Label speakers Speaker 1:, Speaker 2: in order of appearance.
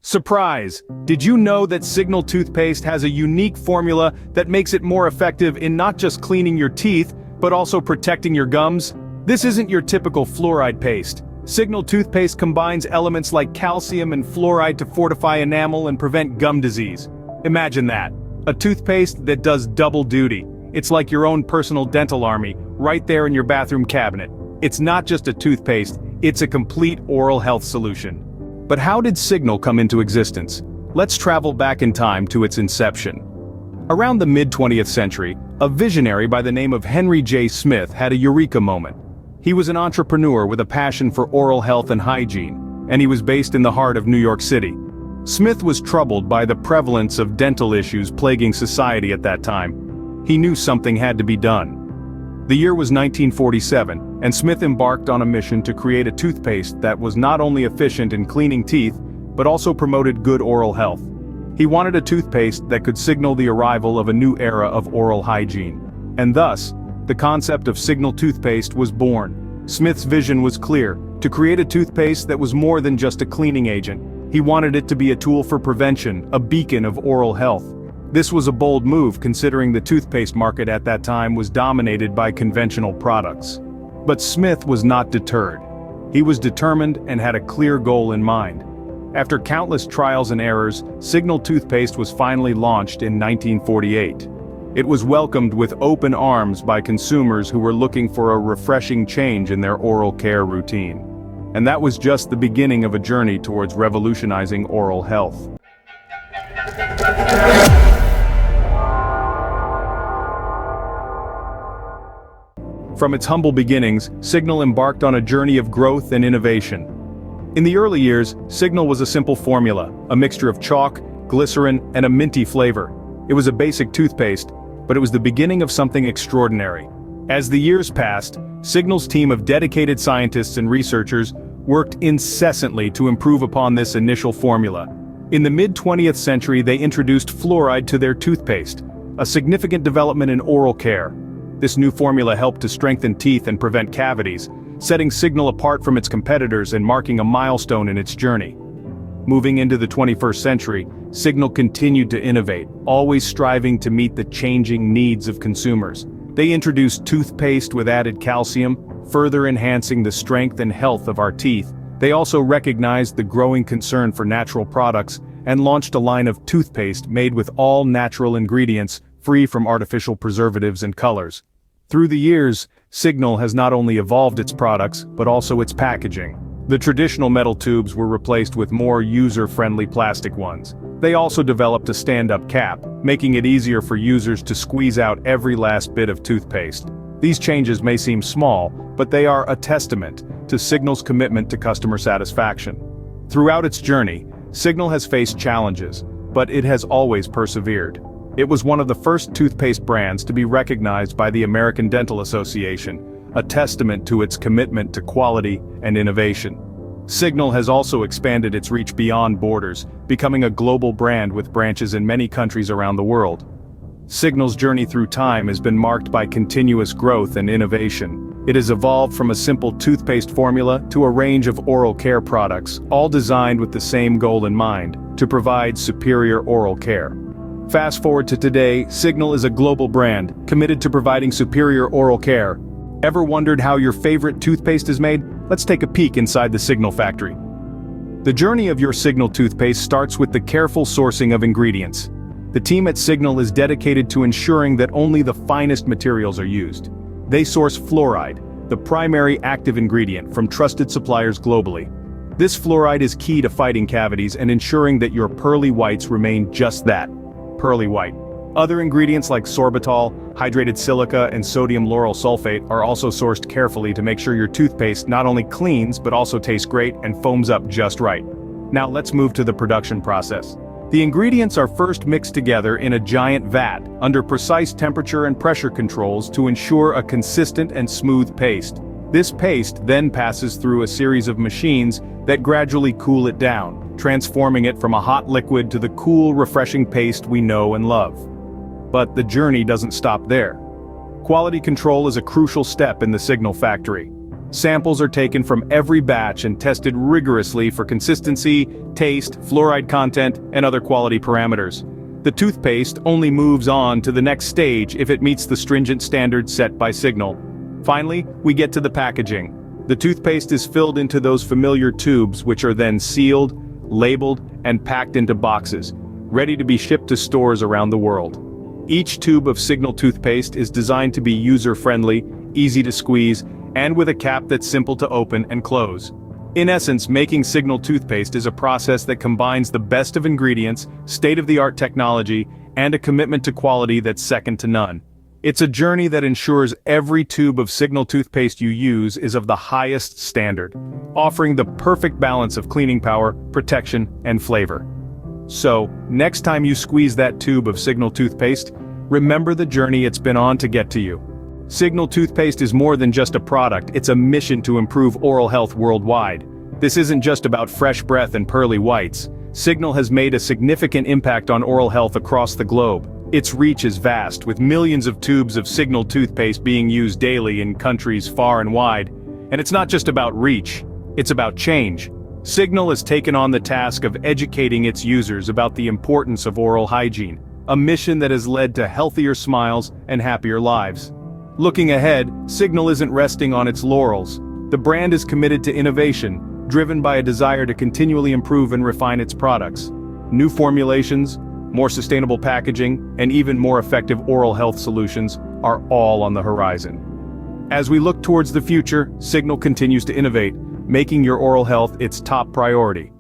Speaker 1: Surprise! Did you know that Signal Toothpaste has a unique formula that makes it more effective in not just cleaning your teeth, but also protecting your gums? This isn't your typical fluoride paste. Signal Toothpaste combines elements like calcium and fluoride to fortify enamel and prevent gum disease. Imagine that. A toothpaste that does double duty. It's like your own personal dental army, right there in your bathroom cabinet. It's not just a toothpaste, it's a complete oral health solution. But how did Signal come into existence? Let's travel back in time to its inception. Around the mid-20th century, a visionary by the name of Henry J. Smith had a eureka moment. He was an entrepreneur with a passion for oral health and hygiene, and he was based in the heart of New York City. Smith was troubled by the prevalence of dental issues plaguing society at that time. He knew something had to be done. The year was 1947, and Smith embarked on a mission to create a toothpaste that was not only efficient in cleaning teeth, but also promoted good oral health. He wanted a toothpaste that could signal the arrival of a new era of oral hygiene. And thus, the concept of Signal Toothpaste was born. Smith's vision was clear: to create a toothpaste that was more than just a cleaning agent. He wanted it to be a tool for prevention, a beacon of oral health. This was a bold move considering the toothpaste market at that time was dominated by conventional products. But Smith was not deterred. He was determined and had a clear goal in mind. After countless trials and errors, Signal Toothpaste was finally launched in 1948. It was welcomed with open arms by consumers who were looking for a refreshing change in their oral care routine. And that was just the beginning of a journey towards revolutionizing oral health. From its humble beginnings, Signal embarked on a journey of growth and innovation. In the early years, Signal was a simple formula, a mixture of chalk, glycerin, and a minty flavor. It was a basic toothpaste, but it was the beginning of something extraordinary. As the years passed, Signal's team of dedicated scientists and researchers worked incessantly to improve upon this initial formula. In the mid-20th century, they introduced fluoride to their toothpaste, a significant development in oral care. This new formula helped to strengthen teeth and prevent cavities, setting Signal apart from its competitors and marking a milestone in its journey. Moving into the 21st century, Signal continued to innovate, always striving to meet the changing needs of consumers. They introduced toothpaste with added calcium, further enhancing the strength and health of our teeth. They also recognized the growing concern for natural products and launched a line of toothpaste made with all natural ingredients, free from artificial preservatives and colors. Through the years, Signal has not only evolved its products, but also its packaging. The traditional metal tubes were replaced with more user-friendly plastic ones. They also developed a stand-up cap, making it easier for users to squeeze out every last bit of toothpaste. These changes may seem small, but they are a testament to Signal's commitment to customer satisfaction. Throughout its journey, Signal has faced challenges, but it has always persevered. It was one of the first toothpaste brands to be recognized by the American Dental Association, a testament to its commitment to quality and innovation. Signal has also expanded its reach beyond borders, becoming a global brand with branches in many countries around the world. Signal's journey through time has been marked by continuous growth and innovation. It has evolved from a simple toothpaste formula to a range of oral care products, all designed with the same goal in mind: to provide superior oral care. Fast forward to today, Signal is a global brand, committed to providing superior oral care. Ever wondered how your favorite toothpaste is made? Let's take a peek inside the Signal factory. The journey of your Signal toothpaste starts with the careful sourcing of ingredients. The team at Signal is dedicated to ensuring that only the finest materials are used. They source fluoride, the primary active ingredient, from trusted suppliers globally. This fluoride is key to fighting cavities and ensuring that your pearly whites remain just that: pearly white. Other ingredients like sorbitol, hydrated silica, and sodium lauryl sulfate are also sourced carefully to make sure your toothpaste not only cleans but also tastes great and foams up just right. Now let's move to the production process. The ingredients are first mixed together in a giant vat, under precise temperature and pressure controls to ensure a consistent and smooth paste. This paste then passes through a series of machines that gradually cool it down, transforming it from a hot liquid to the cool, refreshing paste we know and love. But the journey doesn't stop there. Quality control is a crucial step in the Signal factory. Samples are taken from every batch and tested rigorously for consistency, taste, fluoride content, and other quality parameters. The toothpaste only moves on to the next stage if it meets the stringent standards set by Signal. Finally, we get to the packaging. The toothpaste is filled into those familiar tubes, which are then sealed, labeled, and packed into boxes, ready to be shipped to stores around the world. Each tube of Signal toothpaste is designed to be user-friendly, easy to squeeze, and with a cap that's simple to open and close. In essence, making Signal toothpaste is a process that combines the best of ingredients, state-of-the-art technology, and a commitment to quality that's second to none. It's a journey that ensures every tube of Signal toothpaste you use is of the highest standard, offering the perfect balance of cleaning power, protection, and flavor. So, next time you squeeze that tube of Signal toothpaste, remember the journey it's been on to get to you. Signal toothpaste is more than just a product, it's a mission to improve oral health worldwide. This isn't just about fresh breath and pearly whites. Signal has made a significant impact on oral health across the globe. Its reach is vast, with millions of tubes of Signal toothpaste being used daily in countries far and wide. And it's not just about reach, it's about change. Signal has taken on the task of educating its users about the importance of oral hygiene, a mission that has led to healthier smiles and happier lives. Looking ahead, Signal isn't resting on its laurels. The brand is committed to innovation, driven by a desire to continually improve and refine its products. New formulations, more sustainable packaging, and even more effective oral health solutions are all on the horizon. As we look towards the future, Signal continues to innovate, making your oral health its top priority.